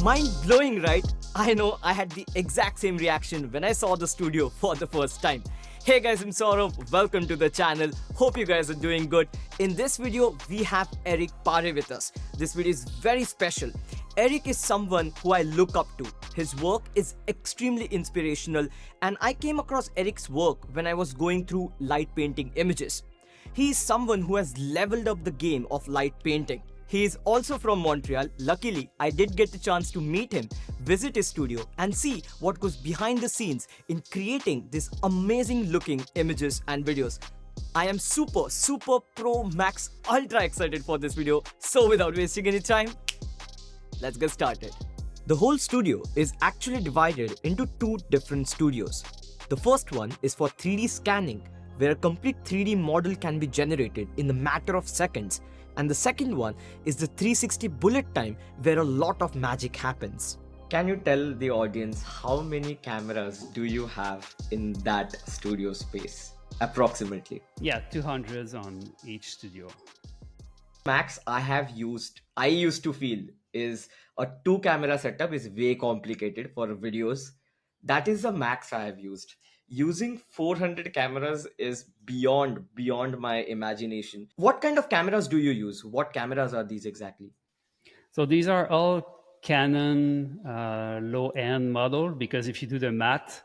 Mind blowing, right? I know I had the exact same reaction when I saw the studio for the first time. Hey guys, I'm Saurav. Welcome to the channel. Hope you guys are doing good. In this video, we have Eric Pare with us. This video is very special. Eric is someone who I look up to. His work is extremely inspirational, and I came across Eric's work when I was going through light painting images. He is someone who has leveled up the game of light painting. He is also from Montreal. Luckily, I did get the chance to meet him, visit his studio, and see what goes behind the scenes in creating these amazing looking images and videos. I am super pro max ultra excited for this video. So without wasting any time, let's get started. The whole studio is actually divided into two different studios. The first one is for 3D scanning, where a complete 3D model can be generated in a matter of seconds. And the second one is the 360 bullet time, where a lot of magic happens. Can you tell the audience how many cameras do you have in that studio space, approximately? Yeah, 200s on each studio. Max I used to feel is a two camera setup is way complicated for videos. That is the max I have used. Using 400 cameras is beyond my imagination. What kind of cameras do you use? What cameras are these exactly? So these are all Canon low-end model, because if you do the math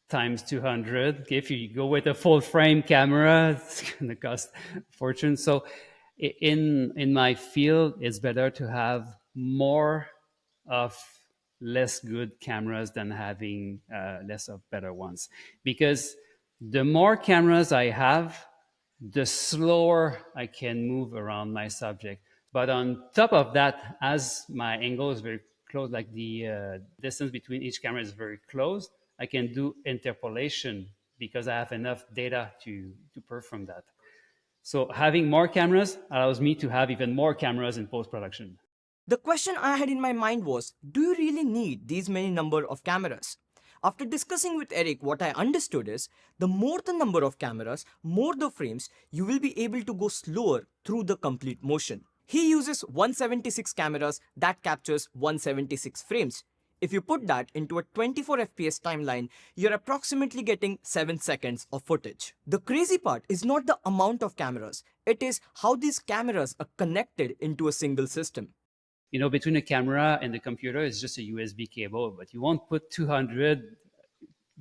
times 200, okay, if you go with a full frame camera, it's going to cost a fortune. So in my field, it's better to have more of less good cameras than having less of better ones, because the more cameras I have, the slower I can move around my subject. But on top of that, as my angle is very close, like the distance between each camera is very close, I can do interpolation because I have enough data to perform that. So having more cameras allows me to have even more cameras in post-production. The question I had in my mind was, do you really need these many number of cameras? After discussing with Eric, what I understood is, the more the number of cameras, more the frames, you will be able to go slower through the complete motion. He uses 176 cameras that captures 176 frames. If you put that into a 24 FPS timeline, you're approximately getting 7 seconds of footage. The crazy part is not the amount of cameras, it is how these cameras are connected into a single system. You know, between the camera and the computer is just a USB cable, but you won't put 200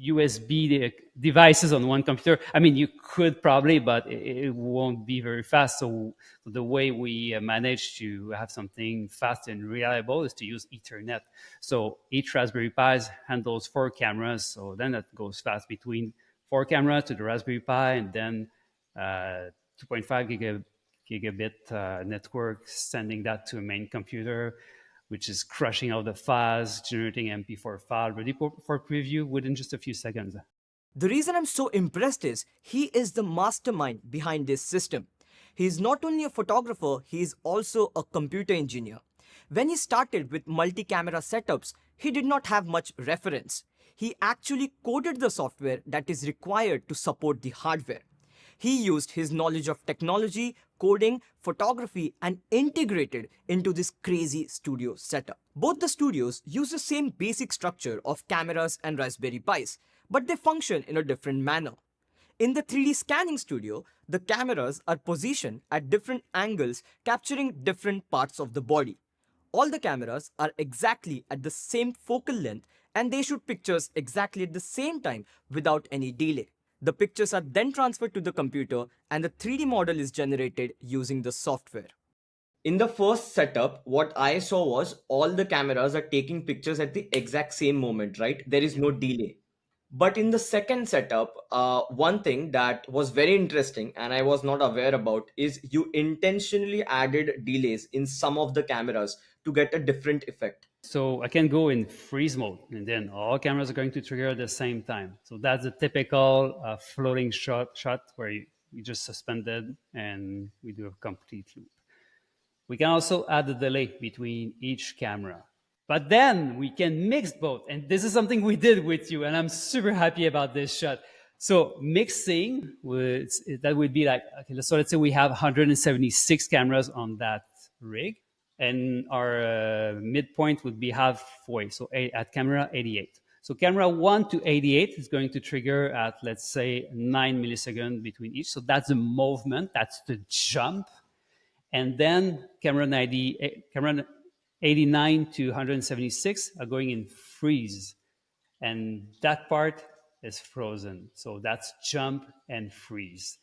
USB devices on one computer. I mean, you could probably, but it won't be very fast. So the way we manage to have something fast and reliable is to use Ethernet. So each Raspberry Pi handles 4 cameras. So then that goes fast between 4 cameras to the Raspberry Pi, and then 2.5 gigabit network, sending that to a main computer, which is crushing out the files, generating MP4 file, ready for preview within just a few seconds. The reason I'm so impressed is, he is the mastermind behind this system. He is not only a photographer, he is also a computer engineer. When he started with multi-camera setups, he did not have much reference. He actually coded the software that is required to support the hardware. He used his knowledge of technology, coding, photography, and integrated into this crazy studio setup. Both the studios use the same basic structure of cameras and Raspberry Pis, but they function in a different manner. In the 3D scanning studio, the cameras are positioned at different angles, capturing different parts of the body. All the cameras are exactly at the same focal length, and they shoot pictures exactly at the same time without any delay. The pictures are then transferred to the computer, and the 3D model is generated using the software. In the first setup, what I saw was all the cameras are taking pictures at the exact same moment, right? There is no delay. But in the second setup, one thing that was very interesting and I was not aware about is you intentionally added delays in some of the cameras to get a different effect. So I can go in freeze mode, and then all cameras are going to trigger at the same time. So that's a typical floating shot where you just suspended and we do a complete loop. We can also add a delay between each camera. But then we can mix both. And this is something we did with you, and I'm super happy about this shot. So mixing, that would be like, okay, so let's say we have 176 cameras on that rig. and our midpoint would be halfway, so at camera 88. So camera 1 to 88 is going to trigger at, let's say, 9 milliseconds between each. So that's the movement, that's the jump. And then camera 89 to 176 are going in freeze. And that part is frozen. So that's jump and freeze.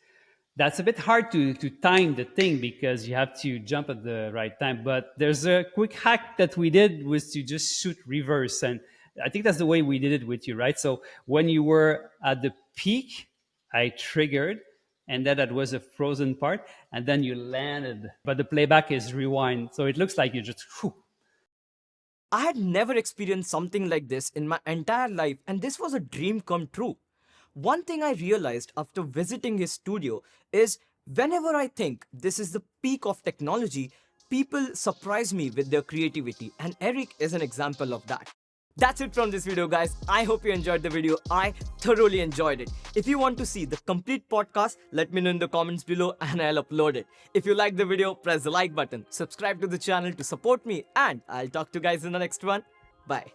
That's a bit hard to time the thing because you have to jump at the right time. But there's a quick hack that we did was to just shoot reverse. And I think that's the way we did it with you, right? So when you were at the peak, I triggered, and then that was a frozen part, and then you landed. But the playback is rewind. So it looks like you just, whew. I had never experienced something like this in my entire life, and this was a dream come true. One thing I realized after visiting his studio is whenever I think this is the peak of technology, people surprise me with their creativity, and Eric is an example of that. That's it from this video, guys. I hope you enjoyed the video. I thoroughly enjoyed it. If you want to see the complete podcast, let me know in the comments below and I'll upload it. If you like the video, press the like button, subscribe to the channel to support me, and I'll talk to you guys in the next one. Bye.